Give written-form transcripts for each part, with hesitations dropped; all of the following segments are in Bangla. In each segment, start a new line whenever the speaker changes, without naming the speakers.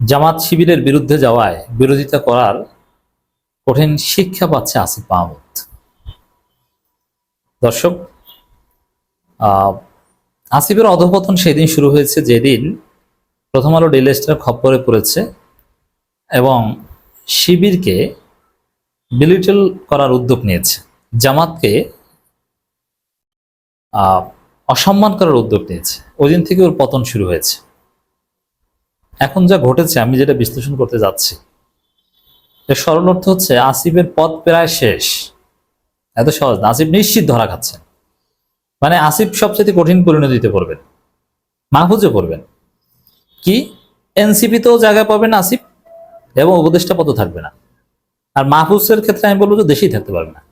জামাত শিবিরের বিরুদ্ধে যাওয়ায় বিরোধিতা করার কঠিন শিক্ষা পাচ্ছে আসিফ মাহমুদ। দর্শক, আহ আসিফের অধঃপতন সেদিন শুরু হয়েছে যেদিন প্রথম আলো ডেইলি স্টার খপ্পরে পড়েছে এবং শিবিরকে বিলিটল করার উদ্যোগ নিয়েছে, জামাতকে অসম্মান করার উদ্যোগ নিয়েছে। ওই দিন থেকে ওর পতন শুরু হয়েছে। এখন যা ঘটেছে, আমি যেটা বিশ্লেষণ করতে যাচ্ছি, এর সরল অর্থ হচ্ছে আসিফের পথ প্রায় শেষ। এত সহজ না, আসিফ নিশ্চিত ধরা খাচ্ছে। মানে আসিফ সবচেয়ে কঠিন পরিণতিতে পড়বেন, মাহফুজও করবেন কি, এনসিপিতেও জায়গা পাবেন আসিফ এবং উপদেষ্টা পদও থাকবে না। আর মাহফুজের ক্ষেত্রে আমি বলবো যে দেশেই থাকতে পারবে না,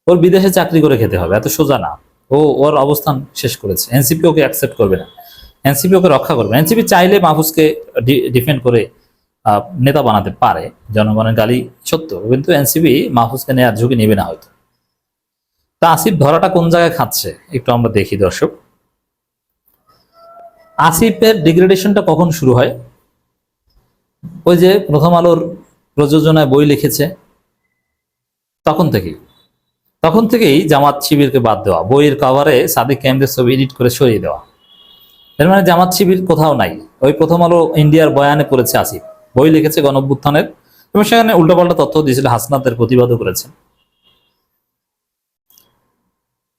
ওর বিদেশে চাকরি করে খেতে হবে। এত সোজা না, ওর অবস্থান শেষ করেছে। এনসিপি ওকে অ্যাকসেপ্ট করবে না, এনসিপি ওকে রক্ষা করবে। এনসিপি চাইলে মাহফুজকে ডিফেন্ড করে নেতা বানাতে পারে, জনগণের গালি সত্য, কিন্তু এনসিপি মাহফুজকে নেওয়ার ঝুঁকি নেবে না হয়তো। তা আসিফ ধরাটা কোন জায়গায় খাচ্ছে একটু আমরা দেখি দর্শক। আসিফের ডিগ্রেডেশনটা কখন শুরু হয়? ওই যে প্রথম আলোর প্রযোজনায় বই লিখেছে তখন থেকেই জামাত শিবিরকে বাদ দেওয়া, বইয়ের কভারে সাদিক কায়েমদের ছবি এডিট করে সরিয়ে দেওয়া। এর মানে জামাত শিবির কোথাও নাই। ওই প্রথম আলো ইন্ডিয়ার বয়ানে পড়েছে আসিফ, বই লিখেছে গণঅভ্যুত্থানের এবং সেখানে উল্টোপাল্টা তথ্য দিয়েছিল, হাসনাতের প্রতিবাদও করেছেন।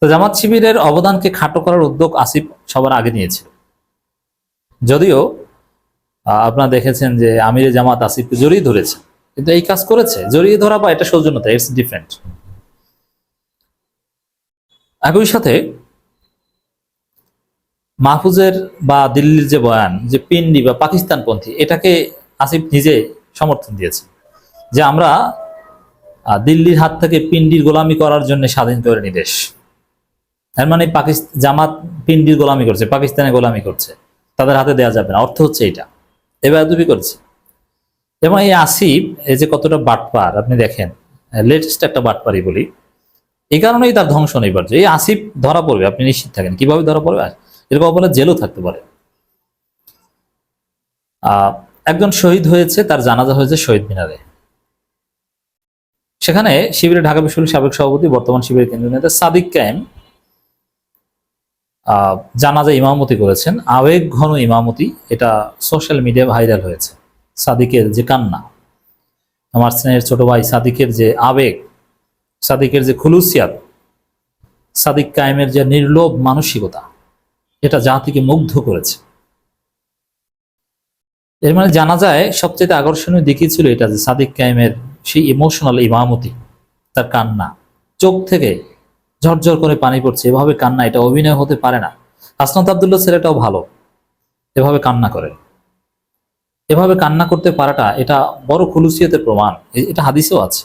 তো জামাত শিবিরের অবদানকে খাটো করার উদ্যোগ আসিফ সবার আগে নিয়েছিল। যদিও আপনারা দেখেছেন যে আমিরে জামাত আসিফকে জড়িয়ে ধরেছে, কিন্তু এই কাজ করেছে জড়িয়ে ধরা বা এটা সৌজন্যতা, ইটস ডিফারেন্ট। একই সাথে মাহফুজের বা দিল্লির যে বয়ান, যে পিন্ডি বা পাকিস্তানপন্থী, এটাকে আসিফ নিজে সমর্থন দিয়েছে, যে আমরা দিল্লির হাত থেকে পিন্ডির গোলামি করার জন্য স্বাধীন করে নি দেশ। এর মানে জামাত পিন্ডির গোলামি করছে, পাকিস্তানে গোলামি করছে, তাদের হাতে দেওয়া যাবে না, অর্থ হচ্ছে এটা। এবার দুবি করছে। এবং এই আসিফ এই যে কতটা বাটপার আপনি দেখেন, লেটেস্ট একটা বাটপারি বলি, এই কারণেই তার ধ্বংস অনিবার্য। এই আসিফ ধরা পড়বে, আপনি নিশ্চিত থাকেন। কিভাবে ধরা পড়বে? এরকম অপরাধ জেলও থাকতে পারে। একজন শহীদ হয়েছে, তার জানাজা হয়েছে শহীদ মিনারে। সেখানে শিবিরের ঢাকা বিশ্ববিদ্যালয়ের সাবেক সভাপতি, বর্তমান শিবিরের কেন্দ্রীয় নেতা সাদিক কায়েম জানাজা ইমামতি করেছেন, আবেগ ঘন ইমামতি। এটা সোশ্যাল মিডিয়ায় ভাইরাল হয়েছে। সাদিকের যে কান্না, আমার স্নেহের ছোট ভাই সাদিকের যে আবেগ, সাদিকের যে খুলুসিয়াত, সাদিক কায়েমের যে নির্লোভ মানসিকতা, এটা জাতিকে মুগ্ধ করেছে। এর মানে জানা যায় সবচেয়ে আকর্ষণীয় দিকই ছিল এটা, যে সাদিক কায়েমের সেই ইমোশনাল ইমামতি, তার কান্না, চোখ থেকে ঝরঝর করে পানি পড়ছে, এভাবে কান্না, এটা অভিনয় হতে পারে না। হাসনাত আব্দুল্লাহ ছেলেটাও ভালো, এভাবে কান্না করে। এভাবে কান্না করতে পারাটা এটা বড় খুলুসিয়তের প্রমাণ। এটা হাদিসেও আছে,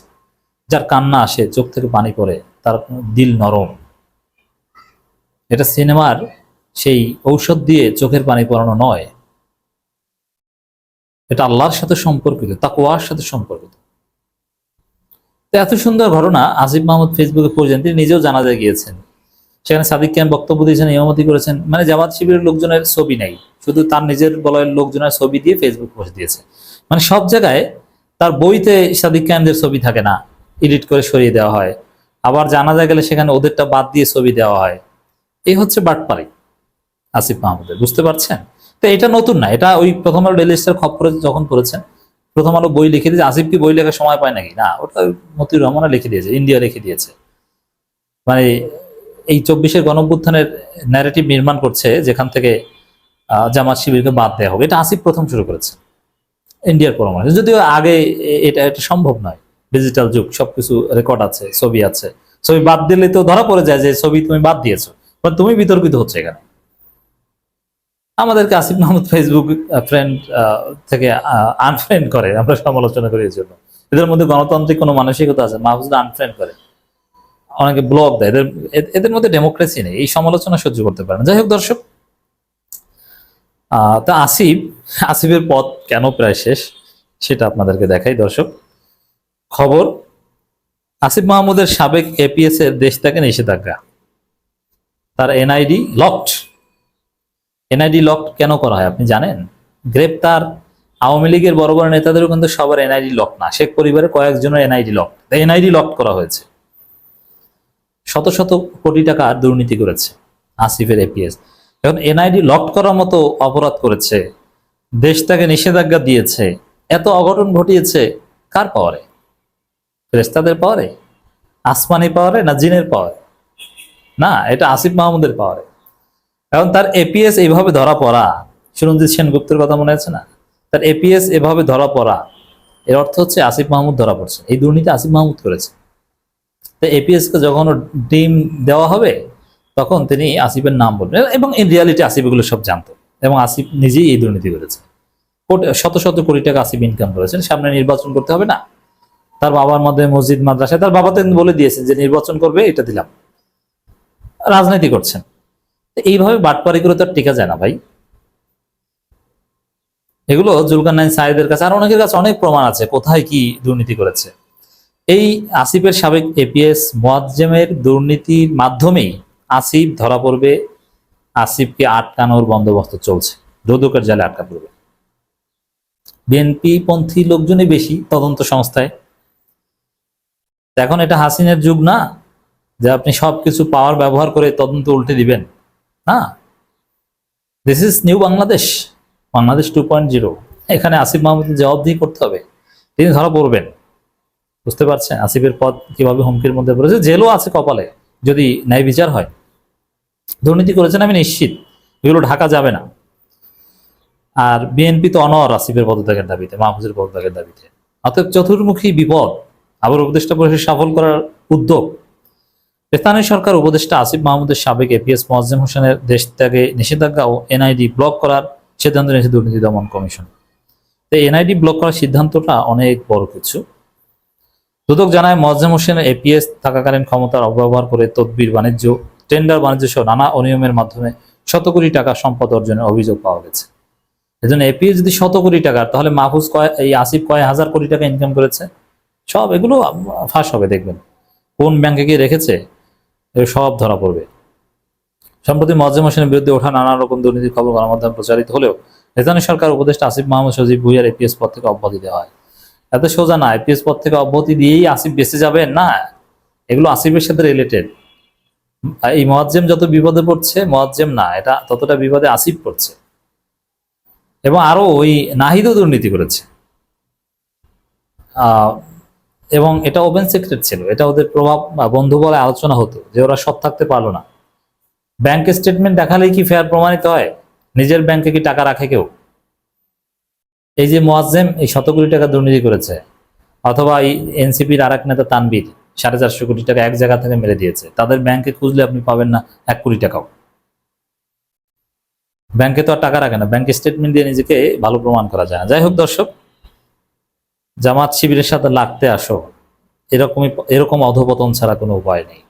যার কান্না আসে, চোখ থেকে পানি পড়ে, তার দিল নরম। এটা সিনেমার সেই ঔষধ দিয়ে চোখের পানি পড়ানো নয়, এটা আল্লাহর সাথে সম্পর্কিত, তাকওয়ার সাথে সম্পর্কিত। এত সুন্দর ঘটনা আসিফ মাহমুদ ফেসবুকে পড়েছেন, তিনি নিজেও জানাজায় গিয়েছেন, সেখানে সাদিক খান বক্তব্য দিয়েছেন, ইমামতি করেছেন। মানে জামাত শিবিরের লোকজনের ছবি নাই, শুধু তার নিজের বলয়ের লোকজনের ছবি দিয়ে ফেসবুক পোস্ট দিয়েছে। মানে সব জায়গায় তার বইতে সাদিক খানদের ছবি থাকে না, এডিট করে সরিয়ে দেওয়া হয়। আবার জানাজা গেলে সেখানে ওদেরটা বাদ দিয়ে ছবি দেওয়া হয়। এই হচ্ছে বাটপারি আসিফ মাহমুদের, বুঝতে পারছেন? তো এটা নতুন না, এটা ওই প্রথম আলো ডেইলি স্টার খবরে যখন পড়েছেন, প্রথম আলো বই লিখে দিয়েছে। আসিফ কি বই লেখার সময় পায় নাকি? না, ওটা মতিউর রহমানও লিখে দিয়েছে, ইন্ডিয়া লিখে দিয়েছে। মানে এই 24-এর গণঅভ্যুত্থানের ন্যারেটিভ নির্মাণ করছে, যেখান থেকে জামাত শিবিরকে বাদ দেওয়া হবে। এটা আসিফ প্রথম শুরু করেছে, ইন্ডিয়ার পরামর্শ। যদিও আগে এটা সম্ভব নয়, ডিজিটাল যুগ, সবকিছু রেকর্ড আছে, ছবি আছে। ছবি বাদ দিলে তো ধরা পড়ে যায় যে ছবি তুমি বাদ দিয়েছো, তুমি বিতর্কিত হচ্ছে এখানে। আমাদেরকে আসিফ মাহমুদ ফেসবুক ফ্রেন্ড থেকে আনফ্রেন্ড করে, আমরা সমালোচনা করি এর জন্য। এদের মধ্যে গণতান্ত্রিক কোনো মানসিকতা আছে? মাহফুজরা আনফ্রেন্ড করে, অনেকে ব্লক দেয়। এদের মধ্যে ডেমোক্রেসি নেই, এই সমালোচনা সহ্য করতে পারে না। যাই হোক দর্শক, তা আসিফের পথ কেন প্রায় শেষ সেটা আপনাদেরকে দেখাই দর্শক। খবর, আসিফ মাহমুদের সাবেক এপিএস এর দেশ থেকে নিষেধাজ্ঞা, তার এনআইডি লকড। এনআইডি লক কেন করা হয় আপনি জানেন? গ্রেপ্তার আওয়ামী লীগের বড় বড় নেতাদেরও কিন্তু সবার এনআইডি লক না, শেখ পরিবারের কয়েকজনের এনআইডি লক, এনআইডি লক করা হয়েছে। শত শত কোটি টাকা দুর্নীতি করেছে আসিফের এপিএস। এখন এনআইডি লক করার মতো অপরাধ করেছে, দেশটাকে নিষেধাজ্ঞা দিয়েছে, এত অঘটন ঘটিয়েছে, কার পাওয়ারে? ফেরেশতাদের পাওয়ারে, আসমানি পাওয়ারে, না জিনের পাওয়ারে? না, এটা আসিফ মাহমুদের পাওয়ারে। এখন তার এপিএস এইভাবে ধরা পড়া, সুরঞ্জিত সেনগুপ্তের কথা মনে আছে না? তার এপিএস এভাবে ধরা পড়া, এর অর্থ হচ্ছে আসিফ মাহমুদ ধরা পড়ছে, এই দুর্নীতি আসিফ মাহমুদ করেছে। তো এপিএস কে যখন ডিম দেওয়া হবে তখন তিনি আসিফের নাম বলবেন, এবং ইন রিয়ালিটি আসিফ এগুলো সব জানতো, এবং আসিফ নিজেই এই দুর্নীতি করেছে। শত শত কোটি টাকা আসিফ ইনকাম করেছেন। সামনে নির্বাচন করতে হবে না, তার বাবার মধ্যে মসজিদ মাদ্রাসায় তার বাবা তো বলে দিয়েছেন যে নির্বাচন করবে, এটা দিলাম। রাজনীতি করছেন, এইভাবে বাটপারি করে তো আর টিকা যায় না ভাই। এগুলো জুলকারনাইন সাইদের কাছে আর অনেকের কাছে অনেক প্রমাণ আছে কোথায় কি দুর্নীতি করেছে। এই আসিফের সাবেক এপিএস মোয়াজ্জেমের দুর্নীতির মাধ্যমেই আসিফ ধরা পড়বে, আসিফকে আটকানোর বন্দোবস্ত চলছে, রোদকের জালে আটকা পড়বে। বিএনপি পন্থী লোকজনই বেশি তদন্ত সংস্থায়। এখন এটা হাসিনের যুগ না যে আপনি সবকিছু পাওয়ার ব্যবহার করে তদন্ত উল্টে দিবেন, না। This is new Bangladesh, Bangladesh 2.0। এখানে আসিফ মাহমুদকে জবাবদিহি করতে হবে, তিনি ধরা পড়বেন। বুঝতে পারছেন আসিফের পদ কিভাবে হুমকির মধ্যে পড়েছে, জেলও আছে কপালে যদি ন্যায় বিচার হয়। দুর্নীতি করেছেন আমি নিশ্চিত, এগুলো ঢাকা যাবে না। আর বিএনপি তো অনর আসিফের পদত্যাগের দাবিতে, মাহফুজের পদত্যাগের দাবিতে। অতএব চতুর্মুখী বিপদ। আবার উপদেষ্টা পরিষদ সফল করার উদ্যোগ। স্থানীয় সরকার উপদেষ্টা আসিফ মাহমুদের সাবেক এপিএস মোয়াজ্জেম হোসেনের দেশ ত্যাগে নিষেধাজ্ঞা ও এনআইডি ব্লক করার সিদ্ধান্ত নিয়েছে দুর্নীতি দমন কমিশন। তো এনআইডি ব্লক করার সিদ্ধান্তটা অনেক বড় কিছু। দুদক জানায় মোয়াজ্জেম হোসেনের এপিএস থাকাকালীন ক্ষমতার অপব্যবহার করে তদবির বাণিজ্য, টেন্ডার বাণিজ্য সহ নানা অনিয়মের মাধ্যমে শত কোটি টাকা সম্পদ অর্জনের অভিযোগ পাওয়া গেছে। এজন্য এপিএস যদি শত কোটি টাকার, তাহলে মাহফুজ এই আসিফ কয় হাজার কোটি টাকা ইনকাম করেছে, সব এগুলো ফাঁস হবে। দেখবেন কোন ব্যাংকে গিয়ে রেখেছে, সব ধরা পড়বে। সম্প্রতি মোয়াজ্জেম হোসেনের বিরুদ্ধে ওঠা নানা রকম দুর্নীতির খবর গণমাধ্যমে প্রচারিত হলেও স্থানীয় সরকার উপদেষ্টা আসিফ মাহমুদ সজীব ভুঁইয়ার এপিএস পদ থেকে অব্যাহতি দেওয়া হয়। এত সোজা না, এপিএস পদ থেকে অব্যাহতি দিয়েই আসিফ বেঁচে যাবেন না, এগুলো আসিফের সাথে রিলেটেড। এই মোয়াজ্জেম যত বিপদে পড়ছে, মোয়াজ্জেম না, এটা ততটা বিপদে আসিফ পড়ছে। এবং আরো ওই নাহিদও দুর্নীতি করেছে, এবং এটা ওপেন সিক্রেট ছিল, এটা ওদের প্রভাব বন্ধু বলে আলোচনা হতো যে ওরা সৎ থাকতে পারলো না। ব্যাংক স্টেটমেন্ট দেখালেই কি ফেয়ার প্রমাণিত হয়? নিজের ব্যাংকে কি টাকা রাখে কেউ? এই যে মোয়াজ্জেম এই শত কোটি টাকা দুর্নীতি করেছে, অথবা এই এনসিপির আর এক নেতা তানবীর 450 কোটি টাকা এক জায়গা থেকে মেরে দিয়েছে, তাদের ব্যাংকে খুঁজলে আপনি পাবেন না 1 কোটি টাকাও। ব্যাংকে তো আর টাকা রাখে না, ব্যাংক স্টেটমেন্ট দিয়ে নিজেকে ভালো প্রমাণ করা যায় না। যাই হোক দর্শক, জামাত শিবিরের সাথে লাগতে আসো, এরকম অধপতন ছাড়া কোনো উপায় নেই।